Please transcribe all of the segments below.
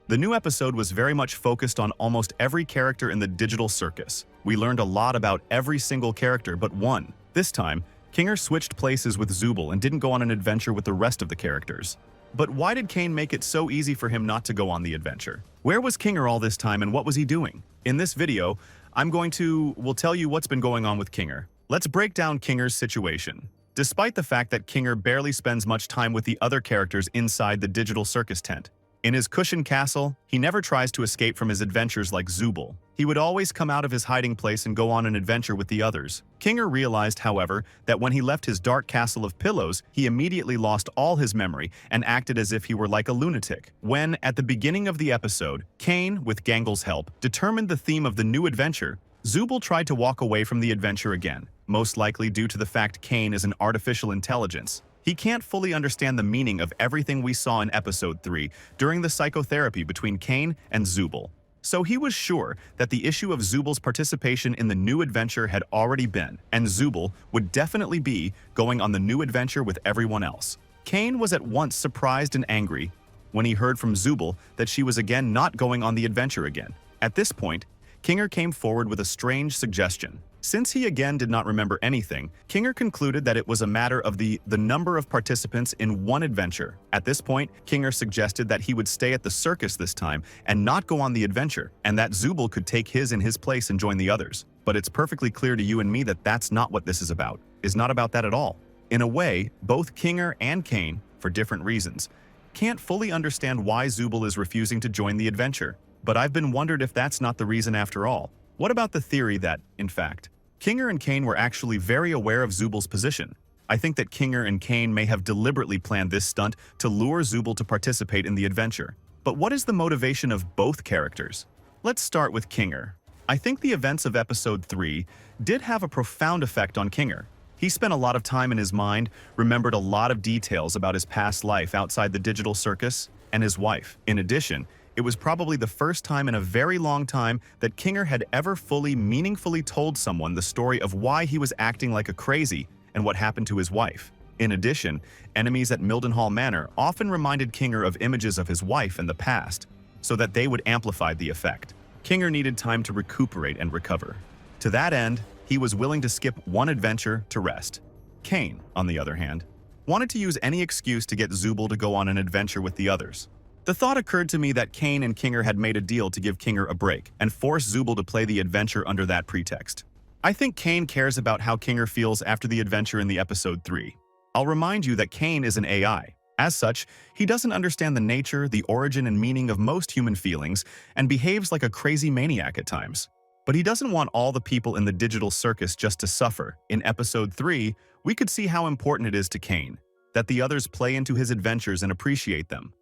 The new episode was very much focused on almost every character in the Digital Circus. We learned a lot about every single character but one. This time, KINGER switched places with Zooble and didn't go on an adventure with the rest of the characters. But why did Caine make it so easy for him not to go on the adventure? Where was KINGER all this time and what was he doing? In this video, we'll tell you what's been going on with KINGER. Let's break down KINGER's situation. Despite the fact that KINGER barely spends much time with the other characters inside the Digital Circus tent, in his cushioned castle, he never tries to escape from his adventures like Zooble. He would always come out of his hiding place and go on an adventure with the others. KINGER realized, however, that when he left his dark castle of pillows, he immediately lost all his memory and acted as if he were like a lunatic. When, at the beginning of the episode, Caine, with Gangle's help, determined the theme of the new adventure, Zooble tried to walk away from the adventure again, most likely due to the fact Caine is an artificial intelligence. He can't fully understand the meaning of everything we saw in Episode 3 during the psychotherapy between Caine and Zooble. So he was sure that the issue of Zooble's participation in the new adventure had already been, and Zooble would definitely be going on the new adventure with everyone else. Caine was at once surprised and angry when he heard from Zooble that she was again not going on the adventure again. At this point, KINGER came forward with a strange suggestion. Since he again did not remember anything, KINGER concluded that it was a matter of the number of participants in one adventure. At this point, KINGER suggested that he would stay at the circus this time and not go on the adventure, and that Zooble could take his in his place and join the others. But it's perfectly clear to you and me that that's not what this is about. It's not about that at all. In a way, both KINGER and Caine, for different reasons, can't fully understand why Zooble is refusing to join the adventure. But I've been wondered if that's not the reason after all. What about the theory that, in fact, KINGER and Caine were actually very aware of Zooble's position? I think that KINGER and Caine may have deliberately planned this stunt to lure Zooble to participate in the adventure. But what is the motivation of both characters? Let's start with KINGER. I think the events of Episode 3 did have a profound effect on KINGER. He spent a lot of time in his mind, remembered a lot of details about his past life outside the Digital Circus and his wife. In addition, it was probably the first time in a very long time that KINGER had ever fully, meaningfully told someone the story of why he was acting like a crazy and what happened to his wife. In addition, enemies at Mildenhall Manor often reminded KINGER of images of his wife in the past, so that they would amplify the effect. KINGER needed time to recuperate and recover. To that end, he was willing to skip one adventure to rest. Caine, on the other hand, wanted to use any excuse to get Zooble to go on an adventure with the others. The thought occurred to me that Caine and KINGER had made a deal to give KINGER a break and force Zooble to play the adventure under that pretext. I think Caine cares about how KINGER feels after the adventure in the Episode 3. I'll remind you that Caine is an AI. As such, he doesn't understand the nature, the origin, and meaning of most human feelings and behaves like a crazy maniac at times. But he doesn't want all the people in the Digital Circus just to suffer. In Episode 3, we could see how important it is to Caine that the others play into his adventures and appreciate them.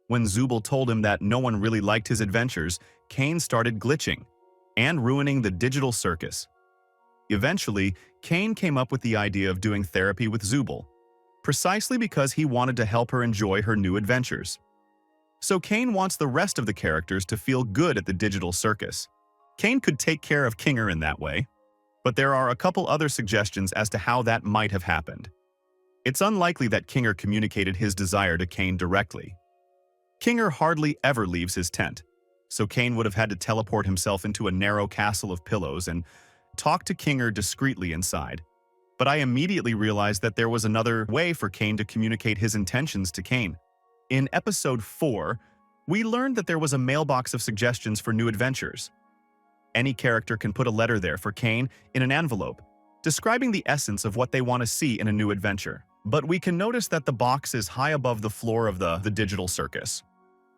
When Zooble told him that no one really liked his adventures, Caine started glitching and ruining the Digital Circus. Eventually, Caine came up with the idea of doing therapy with Zooble, precisely because he wanted to help her enjoy her new adventures. So Caine wants the rest of the characters to feel good at the Digital Circus. Caine could take care of KINGER in that way, but there are a couple other suggestions as to how that might have happened. It's unlikely that KINGER communicated his desire to Caine directly. KINGER hardly ever leaves his tent, so Caine would have had to teleport himself into a narrow castle of pillows and talk to KINGER discreetly inside. But I immediately realized that there was another way for Caine to communicate his intentions to Caine. In Episode 4, we learned that there was a mailbox of suggestions for new adventures. Any character can put a letter there for Caine in an envelope, describing the essence of what they want to see in a new adventure. But we can notice that the box is high above the floor of the Digital Circus.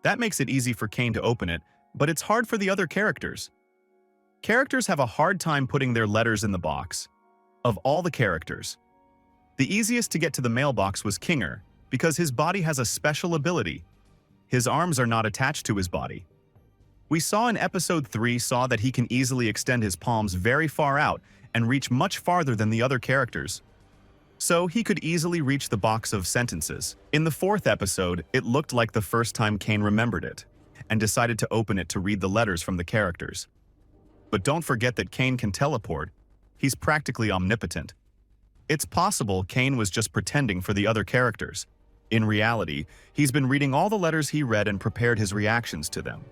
That makes it easy for Caine to open it, but it's hard for the other characters. Characters have a hard time putting their letters in the box. Of all the characters, the easiest to get to the mailbox was KINGER, because his body has a special ability. His arms are not attached to his body. We saw in Episode 3 that he can easily extend his palms very far out and reach much farther than the other characters. So he could easily reach the box of sentences. In the 4th episode, it looked like the first time Caine remembered it, and decided to open it to read the letters from the characters. But don't forget that Caine can teleport. He's practically omnipotent. It's possible Caine was just pretending for the other characters. In reality, he's been reading all the letters he read and prepared his reactions to them.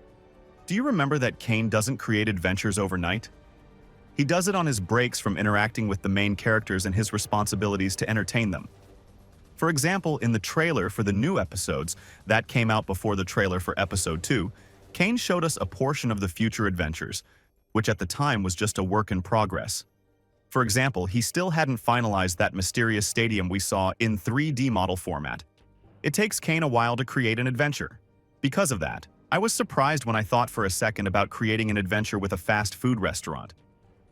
Do you remember that Caine doesn't create adventures overnight? He does it on his breaks from interacting with the main characters and his responsibilities to entertain them. For example, in the trailer for the new episodes that came out before the trailer for episode 2, Caine showed us a portion of the future adventures, which at the time was just a work in progress. For example, he still hadn't finalized that mysterious stadium we saw in 3D model format. It takes Caine a while to create an adventure. Because of that, I was surprised when I thought for a second about creating an adventure with a fast food restaurant.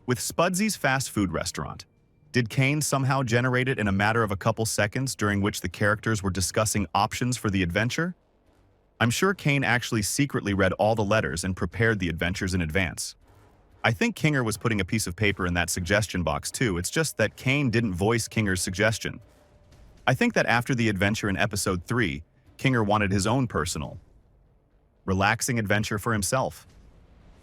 With Spudsy's fast food restaurant, did Caine somehow generate it in a matter of a couple seconds during which the characters were discussing options for the adventure? I'm sure Caine actually secretly read all the letters and prepared the adventures in advance. I think KINGER was putting a piece of paper in that suggestion box too, it's just that Caine didn't voice KINGER's suggestion. I think that after the adventure in episode 3, KINGER wanted his own personal, relaxing adventure for himself.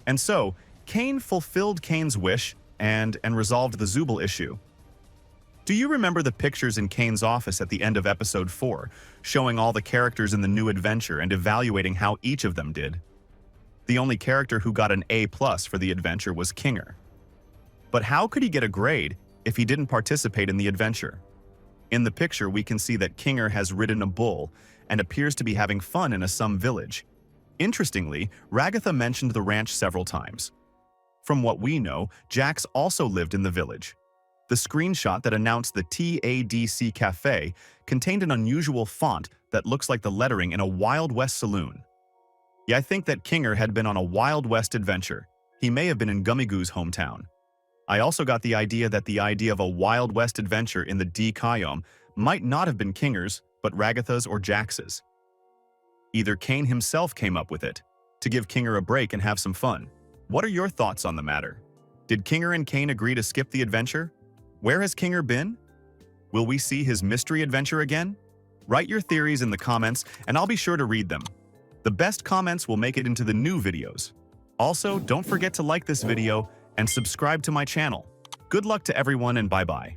And so, Caine fulfilled Caine's wish and resolved the Zooble issue. Do you remember the pictures in Caine's office at the end of episode 4, showing all the characters in the new adventure and evaluating how each of them did? The only character who got an A+ for the adventure was KINGER. But how could he get a grade if he didn't participate in the adventure? In the picture, we can see that KINGER has ridden a bull and appears to be having fun in a Sum village. Interestingly, Ragatha mentioned the ranch several times. From what we know, Jax also lived in the village. The screenshot that announced the TADC cafe contained an unusual font that looks like the lettering in a Wild West saloon. Yeah, I think that KINGER had been on a Wild West adventure. He may have been in Gummigoo's hometown. I also got the idea that the idea of a Wild West adventure in the D-Kiom might not have been KINGER's, but Ragatha's or Jax's. Either Caine himself came up with it, to give KINGER a break and have some fun. What are your thoughts on the matter? Did KINGER and Caine agree to skip the adventure? Where has KINGER been? Will we see his mystery adventure again? Write your theories in the comments and I'll be sure to read them. The best comments will make it into the new videos. Also, don't forget to like this video and subscribe to my channel. Good luck to everyone and bye-bye.